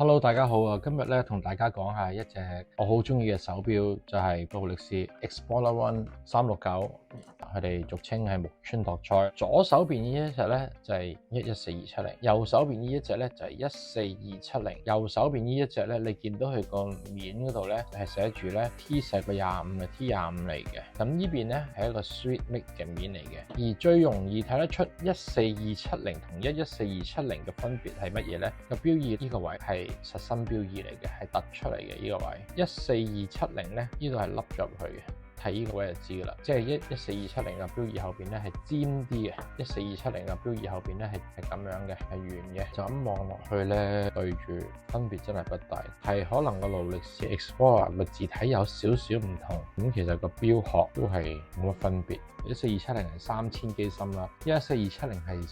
Hello，大家好啊！今日咧同大家講下一隻我好中意嘅手錶，就係勞力士 Explorer One 369，佢哋俗稱係木村拓哉。左手邊呢一隻咧就係114-270，右手邊呢一隻咧就係14270。右手邊呢一隻咧，你見到佢個面嗰度咧係寫住咧 T45嘅 T25嚟嘅。咁呢邊咧係一個 Swiss Made 嘅面嚟嘅。而最容易睇得出14270同114-270嘅分別係乜嘢咧？個錶耳呢個位係實心錶耳嚟嘅，係突出嚟嘅呢個位。14270咧，呢度係凹咗入去嘅。睇呢個位就知噶啦，即係14270嘅錶耳後邊咧係尖啲嘅，14270嘅錶耳後邊咧係咁樣嘅，係圓嘅。就咁望落去咧，對住分別真係不大，係可能個勞力士 Explorer 嘅字體有少少唔同，咁其實個錶殼都係冇乜分別。14270係3000機芯啦，14270係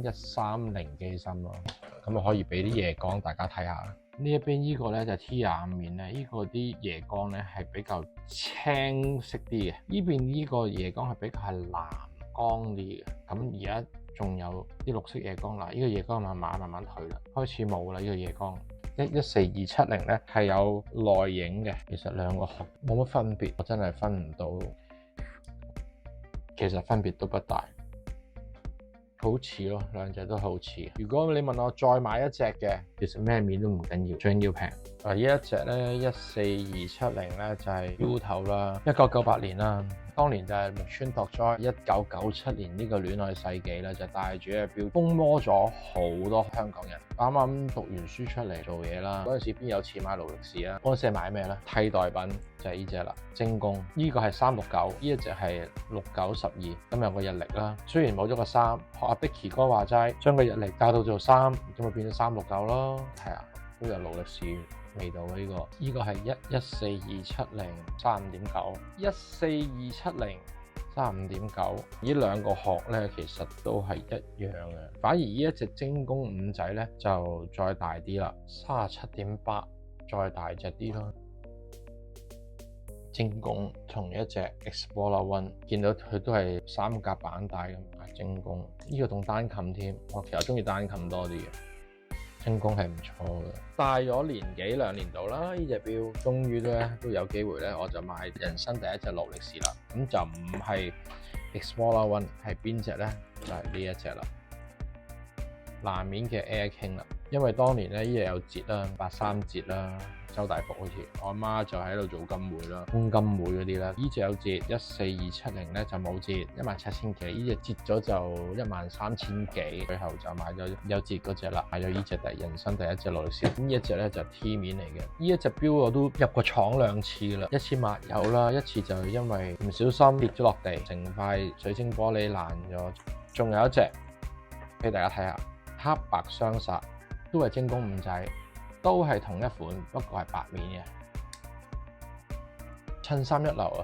3130機芯咯，咁啊可以俾啲夜光大家睇下。呢一邊呢個咧就係 T25面咧，呢個啲夜光咧係比較青色啲嘅，呢邊呢個夜光係比較係藍光啲嘅。咁而家仲有啲綠色夜光啦，呢個夜光慢慢退啦，開始冇啦呢個夜光。14270咧係有內影嘅，其實兩個殼冇乜分別，我真係分唔到，其實分別都不大。好似咯，兩隻都好似。如果你問我再買一隻嘅，其實咩面都唔緊要，最緊要平。呢一隻咧14270咧就係 U 頭啦，1998年啦。當年就係木村拓哉1997年呢個戀愛世紀咧，就帶住隻錶瘋魔咗好多香港人。啱啱讀完書出嚟做嘢啦，嗰陣時邊有錢買勞力士啊？嗰陣時係買咩咧？替代品就係呢隻啦，精工。呢個係369，呢一隻係6912。咁有個日曆啦，雖然冇咗個3，學阿 Bicky 哥話齋，將個日曆加到做3，咁咪變咗369咯。係啊，都有勞力士味道嘅呢個。呢個係14270 35.9，14270 35.9，呢兩個殼咧其實都係一樣嘅，反而呢一隻精工五仔咧就再大啲啦，37.8，再大隻啲咯。精工同一隻 Explorer One， 見到佢都係三格板帶咁。精工呢個同單琴添，我其實中意單琴多啲嘅。精工係唔錯嘅，戴咗年幾兩年度啦，呢隻錶終於咧都有機會咧，我就買人生第一隻勞力士啦。咁就唔係 Explorer One， 係邊隻咧？就係呢一隻啦，藍面嘅 Air King 啦。因為當年咧呢隻有折啦，83折啦。周大福好似我阿媽就喺度做金會啦，公金會嗰啲啦。呢隻有折14270咧就冇折，17000幾。呢隻折咗就13000幾，最後就買咗有折嗰隻啦，買咗呢隻人生第一隻勞力士。呢一隻咧就 T 面嚟嘅。呢一隻錶我都入過廠2次啦，一次抹油啦，一次就因為唔小心跌咗落地，成塊水晶玻璃爛咗。仲有一隻俾大家睇下，黑白雙煞，都係精工五仔。都係同一款，不過係白面嘅，襯衫一流啊！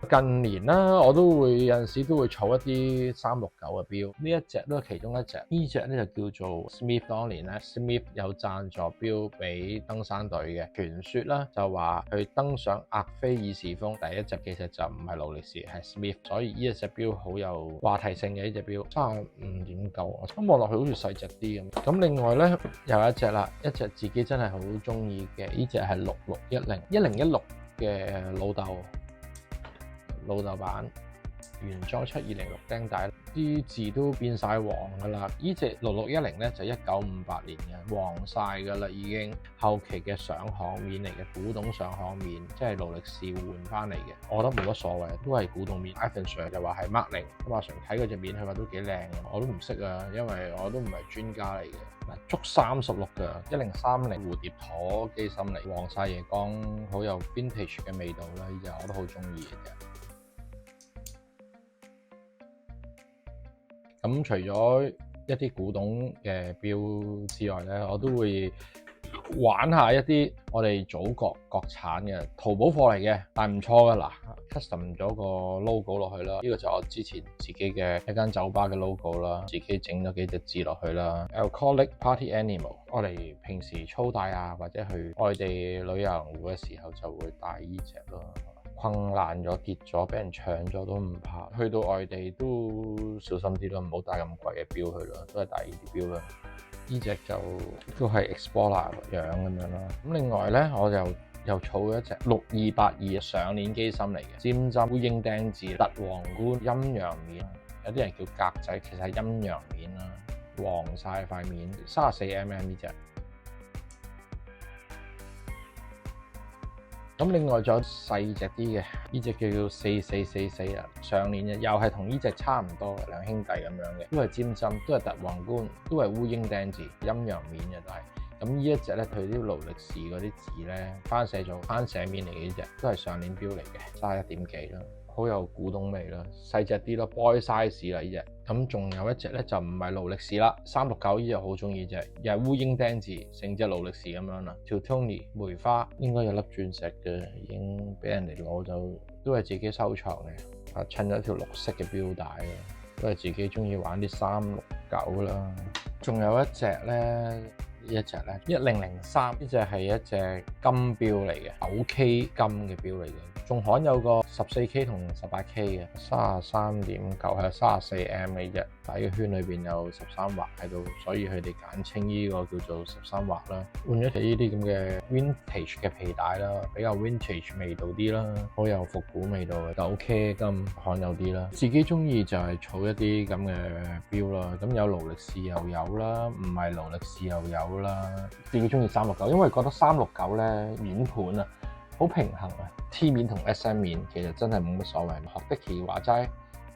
近年啦，我都會有陣時都會儲一啲369嘅錶，呢一隻都係其中一隻。呢隻咧就叫做 Smith， 當年咧 Smith 有贊助錶俾登山隊嘅，傳說啦就話佢登上額菲爾士峰第一隻，其實就唔係勞力士，係 Smith， 所以呢一隻錶好有話題性嘅。呢隻錶35.9，我望落去好似細隻啲咁。咁另外咧又一隻啦，一隻自己真係好中意嘅，呢隻係6610嘅老豆版原裝7206釘帶，啲字都變晒黃噶啦。呢隻6610咧就1958年嘅，黃晒噶啦已經。後期嘅上行面嚟嘅，古董上行面，即係勞力士換翻嚟嘅，我覺得冇乜所謂，都係古董面。Ivan Sir 就話係 Mark 0，咁阿常睇嗰隻面，佢話都幾靚，我都唔識啊，因為我都唔係專家嚟嘅。足36嘅1030蝴蝶陀機芯嚟，黃晒夜光，好有 vintage 嘅味道啦。呢隻我都好中意嘅。咁除咗一啲古董嘅錶之外咧，我都會玩下一啲我哋祖國國產嘅淘寶貨嚟嘅，但係唔錯㗎嗱 ，custom 咗個 logo 落去啦。呢個就我之前自己嘅一間酒吧嘅 logo 啦，自己整咗幾隻字落去啦。Alcoholic Party Animal， 我哋平時粗帶啊，或者去外地旅遊嘅時候就會帶呢隻咯。困爛咗、跌咗、俾人搶咗都唔怕，去到外地都小心啲咯，唔好帶咁貴嘅錶去啦，都係帶呢啲錶啦。呢隻就都係 Explorer 樣咁樣啦。咁另外咧，我又儲咗一隻6282上鏈機芯嚟嘅，尖針烏蠅釘字凸皇冠陰陽面，有啲人叫格仔，其實係陰陽面啦，黃晒塊面，34mm 呢隻。咁另外仲有細隻啲嘅，呢隻叫做4444啊，上鏈嘅，又係同呢隻差唔多嘅，兩兄弟咁樣嘅，都係尖針，都係凸皇冠，都係烏蠅釘字陰陽面嘅，但係咁呢一隻咧，佢啲勞力士嗰啲字咧翻寫咗翻寫面嚟嘅，呢隻都係上鏈錶嚟嘅，31點幾啦，好有古董味啦，細隻啲咯 ，boy size 啦呢隻。咁仲有一隻咧就唔係勞力士啦，369呢隻好中意隻，又係烏蠅釘字，成隻勞力士咁樣啦。Teutoni 梅花應該有粒鑽石嘅，已經俾人哋攞走，都係自己收藏嘅。啊，襯咗條綠色嘅錶帶啦，都係自己中意玩啲369啦。仲有一隻咧，呢一隻咧1003，呢隻係一隻金錶嚟嘅，9K 金嘅錶嚟嘅。仲罕有個 14K 同 18K 嘅，33.9係 34mm 呢隻，底個圈裏邊有13畫喺度，所以佢哋簡稱呢個叫做13畫啦。換咗隻呢啲咁嘅 vintage 嘅皮帶啦，比較 vintage 味道啲啦，好有復古味道嘅 9K 金罕有啲啦。自己中意就係儲一啲咁嘅錶啦，咁有勞力士又有啦，唔係勞力士又有啦。自己中意369，因為覺得369咧面盤啊好平衡啊。T 面同 SM 面其實真係冇乜所謂，學Dicky話齋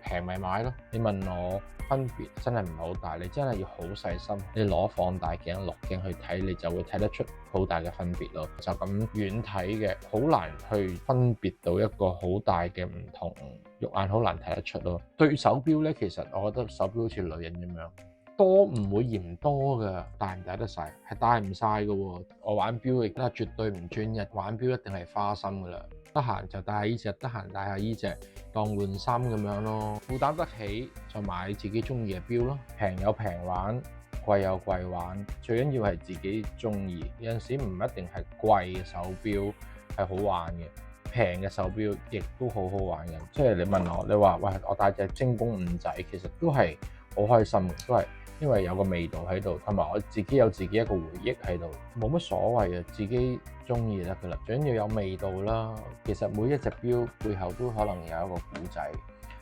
平咪買咯。你問我分別真係唔係好大，你真係要好細心，你攞放大鏡、落鏡去睇，你就會睇得出好大嘅分別咯。就咁遠睇嘅，好難去分別到一個好大嘅唔同，肉眼好難睇得出咯。對手錶咧，其實我覺得手錶好似女人咁樣。多唔會嫌多㗎，戴唔戴得晒？係戴唔晒㗎喎。我玩錶亦都係絕對唔專一，玩錶一定係花心㗎啦。得閒就戴下呢隻，得閒戴下呢隻，當換衫咁樣咯。負擔得起就買自己中意嘅錶咯。平有平玩，貴有貴玩，最緊要係自己中意。有陣時唔一定係貴嘅手錶係好玩嘅，平嘅手錶亦都好好玩嘅。即係你問我，你話喂，我戴隻精工5仔，其實都係好開心嘅，都係。因為有個味道喺度，同埋我自己有自己一個回憶喺度，冇乜所謂嘅，自己中意就得噶啦。最緊要有味道啦。其實每一隻錶背後都可能有一個古仔，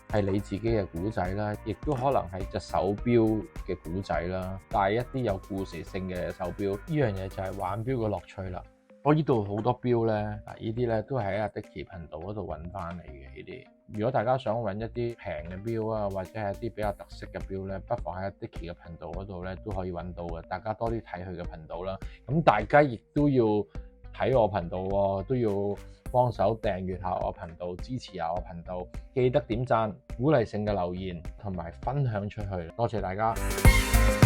係你自己嘅古仔啦，亦都可能係隻手錶嘅古仔啦。但係一啲有故事性嘅手錶，呢樣嘢就係玩錶嘅樂趣啦。我呢度好多錶咧，呢啲咧都係喺阿 Dicky 頻道嗰度揾翻嚟嘅呢啲。如果大家想揾一啲平嘅錶啊，或者係一啲比較特色嘅錶咧，不妨喺阿 Dicky 嘅頻道嗰度咧都可以揾到嘅。大家多啲睇佢嘅頻道啦。咁大家亦都要睇我頻道喎，都要幫手訂閱下我頻道，支持下我頻道。記得點讚、鼓勵性嘅留言同埋分享出去。多謝大家。